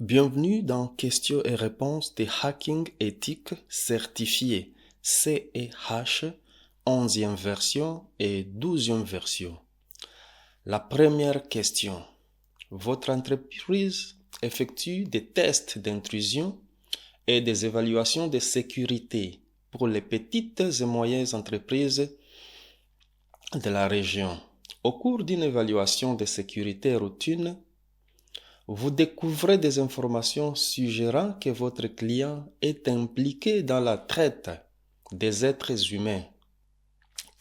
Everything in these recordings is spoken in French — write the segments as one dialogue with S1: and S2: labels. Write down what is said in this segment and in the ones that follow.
S1: Bienvenue dans questions et réponses de hacking éthique certifié CEH 11e version et 12e version. La première question. Votre entreprise effectue des tests d'intrusion et des évaluations de sécurité pour les petites et moyennes entreprises de la région. Au cours d'une évaluation de sécurité routine, vous découvrez des informations suggérant que votre client est impliqué dans la traite des êtres humains.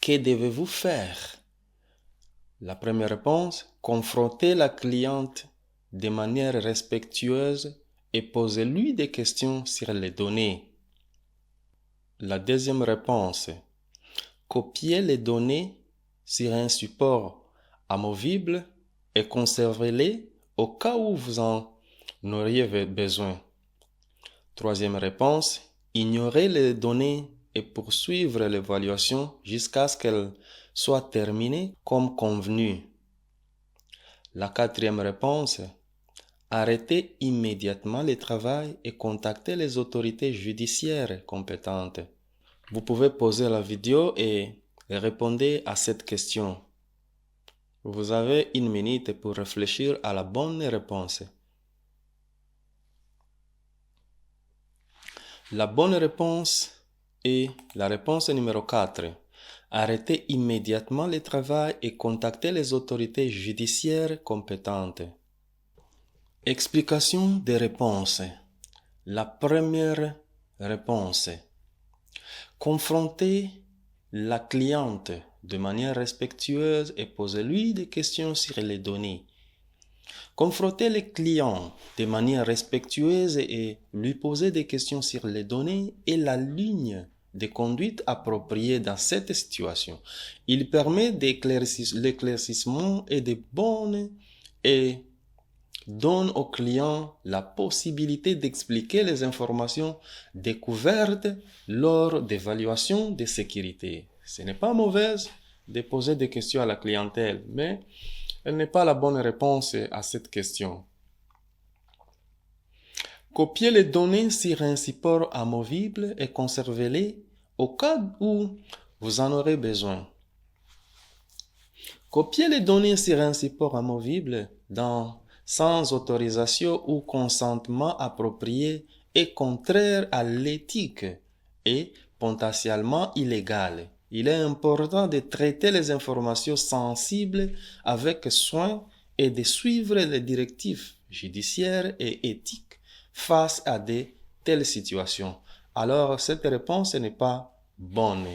S1: Que devez-vous faire? La première réponse, confrontez la cliente de manière respectueuse et posez-lui des questions sur les données. La deuxième réponse, copiez les données sur un support amovible et conservez-les au cas où vous en auriez besoin. Troisième réponse, ignorez les données et poursuivre l'évaluation jusqu'à ce qu'elle soit terminée comme convenu. La quatrième réponse, arrêtez immédiatement le travail et contactez les autorités judiciaires compétentes. Vous pouvez pauser la vidéo et répondre à cette question. Vous avez 1 minute pour réfléchir à la bonne réponse. La bonne réponse est la réponse numéro 4. Arrêtez immédiatement le travail et contactez les autorités judiciaires compétentes. Explication des réponses. La première réponse. Confrontez la cliente de manière respectueuse et posez-lui des questions sur les données. Confrontez le client de manière respectueuse et lui poser des questions sur les données et la ligne de conduite appropriée dans cette situation. Il permet l'éclaircissement et de bonnes et donne au client la possibilité d'expliquer les informations découvertes lors d'évaluations de sécurité. Ce n'est pas mauvais de poser des questions à la clientèle, mais elle n'est pas la bonne réponse à cette question. Copiez les données sur un support amovible et conservez-les au cas où vous en aurez besoin. Copier les données sur un support amovible sans autorisation ou consentement approprié est contraire à l'éthique et potentiellement illégal. Il est important de traiter les informations sensibles avec soin et de suivre les directives judiciaires et éthiques face à de telles situations. Alors, cette réponse n'est pas bonne.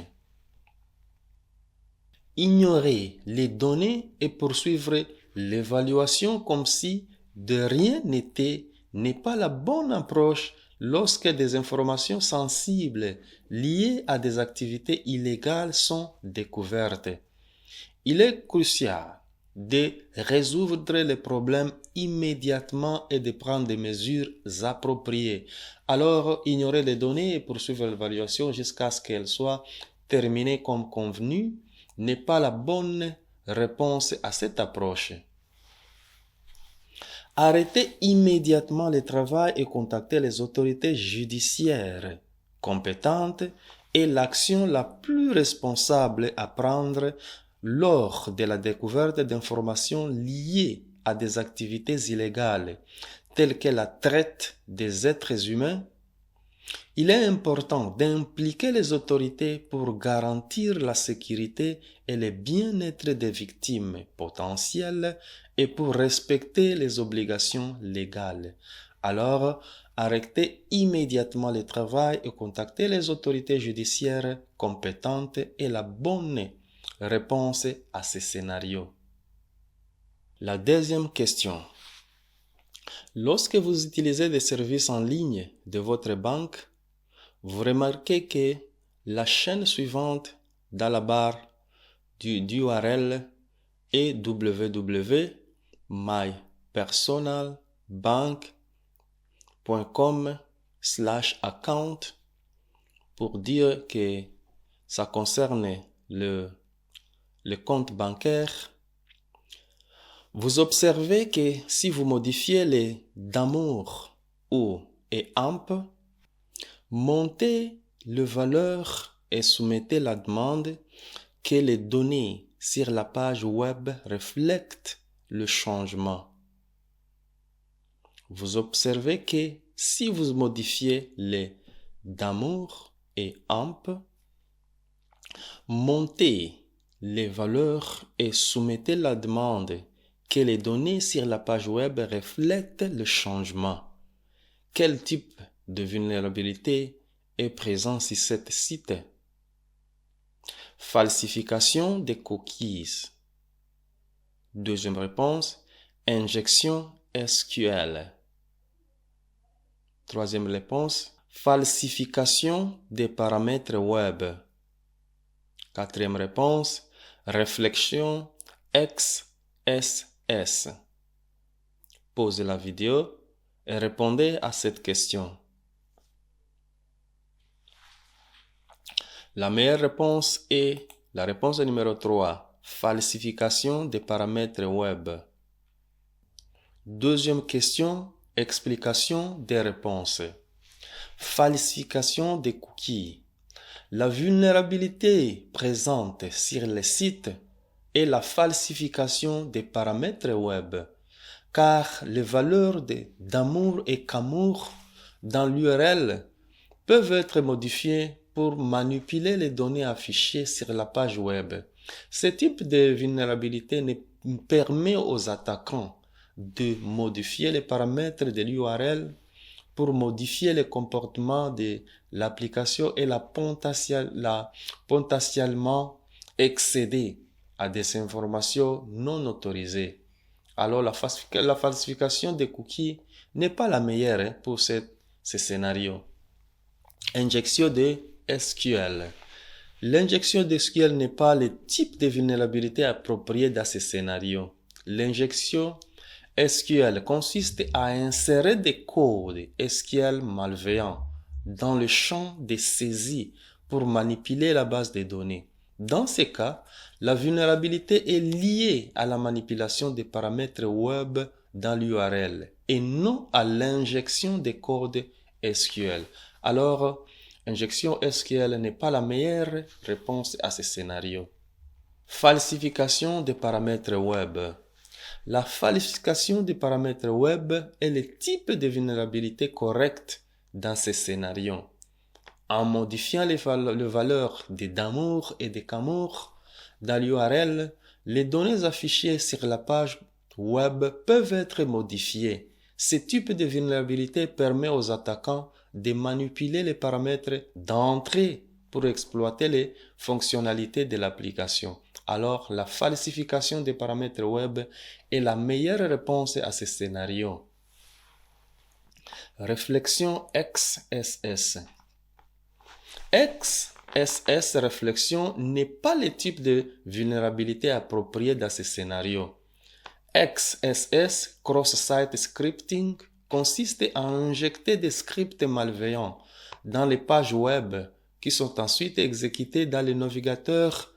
S1: Ignorer les données et poursuivre l'évaluation comme si de rien n'était n'est pas la bonne approche lorsque des informations sensibles liées à des activités illégales sont découvertes. Il est crucial de résoudre les problèmes immédiatement et de prendre des mesures appropriées. Alors, ignorer les données et poursuivre l'évaluation jusqu'à ce qu'elles soient terminées comme convenu n'est pas la bonne réponse à cette approche. Arrêtez immédiatement le travail et contactez les autorités judiciaires compétentes est l'action la plus responsable à prendre lors de la découverte d'informations liées à des activités illégales telles que la traite des êtres humains. Il est important d'impliquer les autorités pour garantir la sécurité et le bien-être des victimes potentielles et pour respecter les obligations légales. Alors, arrêtez immédiatement le travail et contactez les autorités judiciaires compétentes est la bonne réponse à ce scénario. La deuxième question. Lorsque vous utilisez des services en ligne de votre banque, vous remarquez que la chaîne suivante dans la barre du URL est www.mypersonalbank.com/account pour dire que ça concerne le compte bancaire. Vous observez que si vous modifiez les d'amour ou et AMP, montez le valeur et soumettez la demande que les données sur la page web reflètent le changement. Vous observez que si vous modifiez les d'amour et AMP, montez les valeurs et soumettez la demande que les données sur la page web reflètent le changement. Quel type de vulnérabilité est présent sur ce site? Falsification des cookies. Deuxième réponse, injection SQL. Troisième réponse, falsification des paramètres web. Quatrième réponse, réflexion XSS. Posez la vidéo et répondez à cette question. La meilleure réponse est la réponse numéro 3, falsification des paramètres web. Deuxième question, explication des réponses. Falsification des cookies. La vulnérabilité présente sur les sites est la falsification des paramètres web, car les valeurs d'amour et qu'amour dans l'URL peuvent être modifiées pour manipuler les données affichées sur la page web. Ce type de vulnérabilité permet aux attaquants de modifier les paramètres de l'URL pour modifier le comportement de l'application et la potentiellement accéder à des informations non autorisées. Alors la falsification des cookies n'est pas la meilleure pour ce scénario. Injection de SQL. L'injection de SQL n'est pas le type de vulnérabilité approprié dans ce scénario. L'injection SQL consiste à insérer des codes SQL malveillants dans le champ de saisie pour manipuler la base de données. Dans ce cas, la vulnérabilité est liée à la manipulation des paramètres web dans l'URL et non à l'injection des codes SQL. Alors, injection SQL n'est pas la meilleure réponse à ce scénario. Falsification des paramètres web. La falsification des paramètres web est le type de vulnérabilité correcte dans ce scénario. En modifiant les valeurs d'amour et de qu'amour dans l'URL, les données affichées sur la page web peuvent être modifiées. Ce type de vulnérabilité permet aux attaquants de manipuler les paramètres d'entrée pour exploiter les fonctionnalités de l'application. Alors, la falsification des paramètres web est la meilleure réponse à ce scénario. Réflexion XSS. XSS réflexion n'est pas le type de vulnérabilité approprié dans ce scénario. XSS, Cross-Site Scripting, consiste à injecter des scripts malveillants dans les pages web qui sont ensuite exécutés dans les navigateurs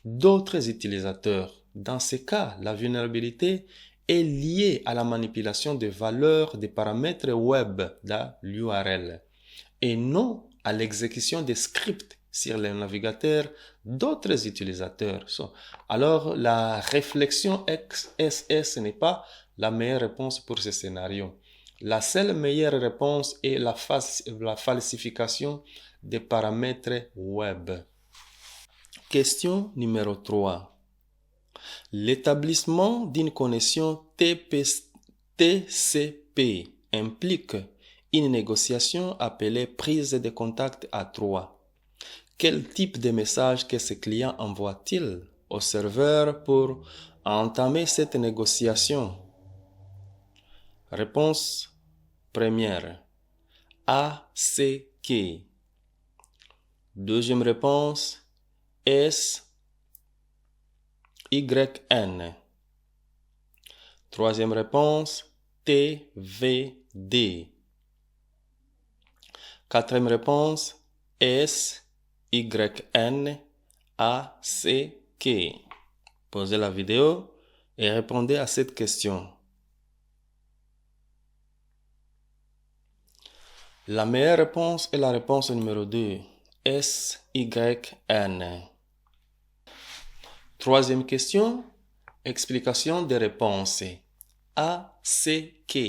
S1: d'autres utilisateurs. Dans ce cas, la vulnérabilité est liée à la manipulation des valeurs des paramètres web dans l'URL et non à l'exécution des scripts sur les navigateurs d'autres utilisateurs. Alors, la réflexion XSS n'est pas la meilleure réponse pour ce scénario. La seule meilleure réponse est la falsification des paramètres web. Question numéro 3. L'établissement d'une connexion TCP implique une négociation appelée prise de contact à 3. Quel type de message que ce client envoie-t-il au serveur pour entamer cette négociation? Réponse première. ACK. Deuxième réponse. SYN. Troisième réponse. TVD. Quatrième réponse. SYNACK. Posez la vidéo et répondez à cette question. La meilleure réponse est la réponse numéro 2, SYN. Troisième question, explication des réponses. ACK.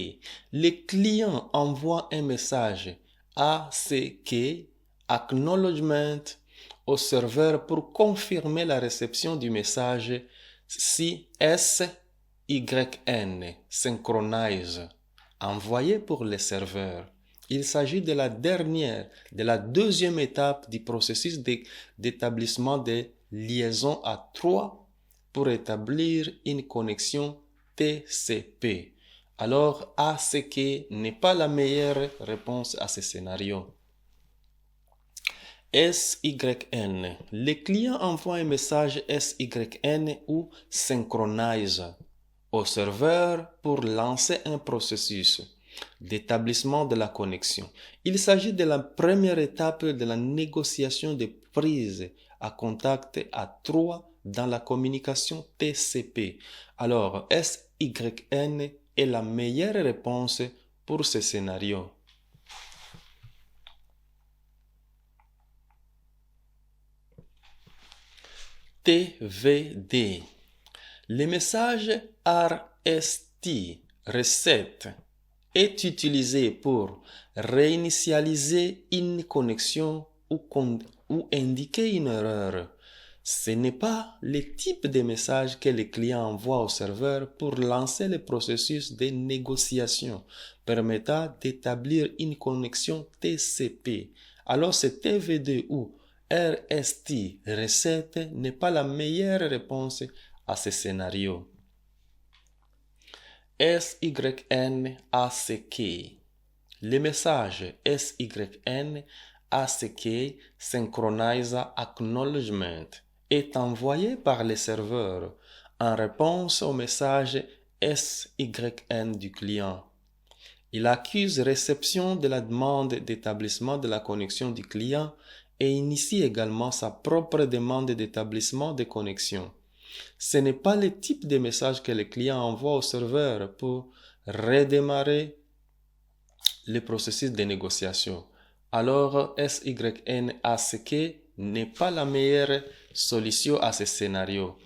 S1: Le client envoie un message ACK, Acknowledgement, au serveur pour confirmer la réception du message SYN, Synchronize, envoyé pour le serveur. Il s'agit de la deuxième étape du processus d'établissement de liaison à 3 pour établir une connexion TCP. Alors, ACK n'est pas la meilleure réponse à ce scénario. SYN. Le client envoie un message SYN ou Synchronize au serveur pour lancer un processus d'établissement de la connexion. Il s'agit de la première étape de la négociation de prise à contact à 3 dans la communication TCP. Alors, SYN est la meilleure réponse pour ce scénario. TVD. Le message RST, recette, est utilisé pour réinitialiser une connexion ou indiquer une erreur. Ce n'est pas le type de message que le client envoie au serveur pour lancer le processus de négociation permettant d'établir une connexion TCP. Alors ce TVD ou RST, recette, n'est pas la meilleure réponse à ce scénario. SYN ACK. Le message SYN ACK, Synchronize Acknowledgement, est envoyé par le serveur en réponse au message SYN du client. Il accuse réception de la demande d'établissement de la connexion du client et initie également sa propre demande d'établissement de connexion. Ce n'est pas le type de message que le client envoie au serveur pour redémarrer le processus de négociation. Alors, SYN ACK n'est pas la meilleure solution à ce scénario.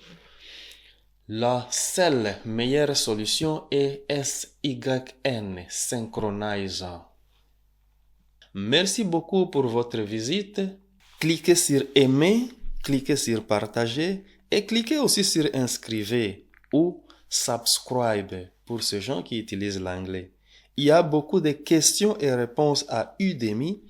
S1: La seule meilleure solution est SYN, Synchronize. Merci beaucoup pour votre visite. Cliquez sur aimer, cliquez sur partager et cliquez aussi sur inscrivez ou subscribe pour ces gens qui utilisent l'anglais. Il y a beaucoup de questions et réponses à Udemy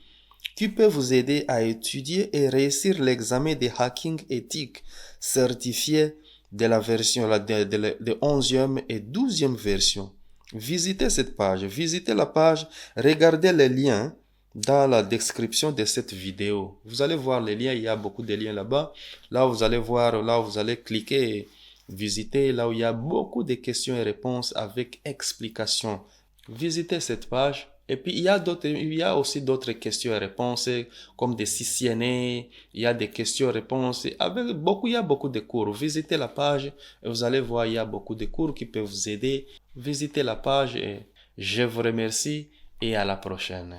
S1: qui peuvent vous aider à étudier et réussir l'examen de hacking éthique certifié de la version de 11e et 12e version. Visitez cette page, visitez la page, regardez les liens dans la description de cette vidéo. Vous allez voir les liens, il y a beaucoup de liens là-bas. Là, vous allez voir, là, vous allez cliquer et visiter, là où il y a beaucoup de questions et réponses avec explications. Visitez cette page. Et puis, il y a aussi d'autres questions et réponses, comme des CCNA, il y a des questions et réponses, il y a beaucoup de cours. Visitez la page et vous allez voir, il y a beaucoup de cours qui peuvent vous aider. Visitez la page et je vous remercie et à la prochaine.